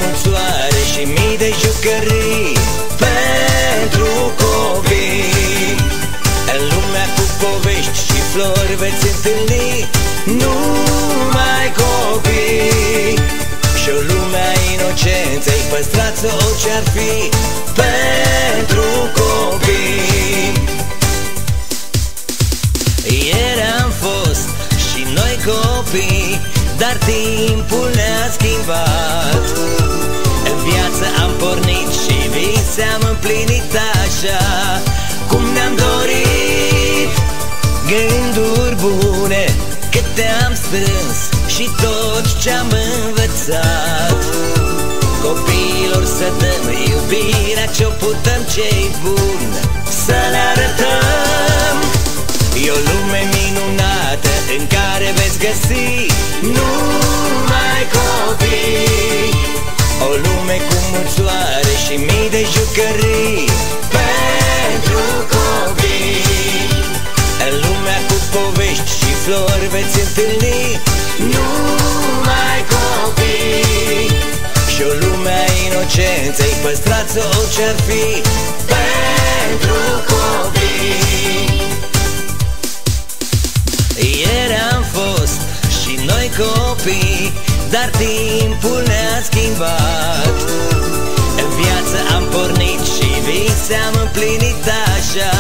mult soare și mii de jucării pentru copii. În lumea cu povești și flori veți întâlni numai copii. Și o lume a inocenței, păstrați-o orice-ar fi pentru copii. Ieri am fost și noi copii, dar timpul ne-a schimbat. În viață am pornit și vise am împlinit așa cum ne-am dorit. Gânduri bune câte am strâns și tot ce-am învățat. Copiilor să dăm iubirea ce-o putem, ce-i bun să le arătăm. E o lume minunată în care veți găsi numai copii. O lume cu mult soare și mii de jucării pentru copii. În lumea cu povești și flori veți întâlni numai copii. Și o lume a inocenței, păstrați-o orice-ar fi pentru copii. Ieri am fost și noi copii, dar timpul ne-a schimbat. În viață am pornit și vise am împlinit așa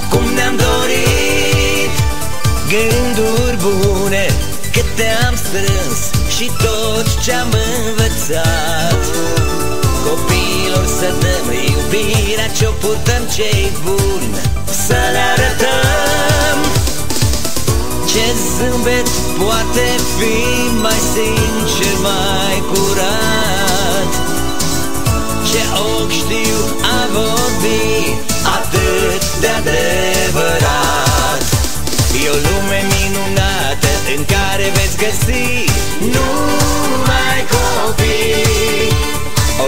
cum ne-am dorit. Gânduri bune câte am strâns și tot ce-am învățat. Copiilor să dăm iubirea ce-o putem, ce-i bun să le arătăm. Ce zâmbet poate fi mai sincer, mai curat? Ce ochi știu a vorbi atât de adevărat? E o lume minunată în care veți găsi numai copii.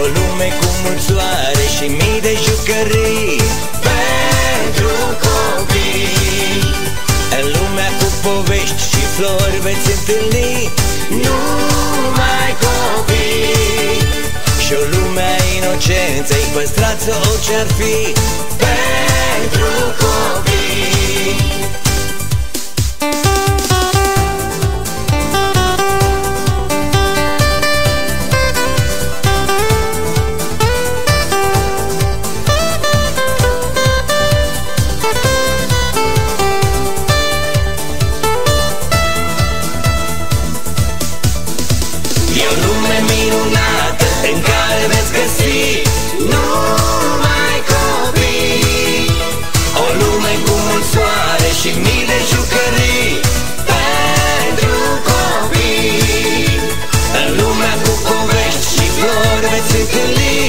O lume cu mult soare și mii de jucării pentru copii. În lumea cu povești și flori veți întâlni numai copii. Și o lume a inocenței, păstrați-o orice-ar fi pentru copii. Minunată în care veți găsi numai copii. O lume cu mult soare și mii de jucării pentru copii. În lumea cu povești și flori veți întâlni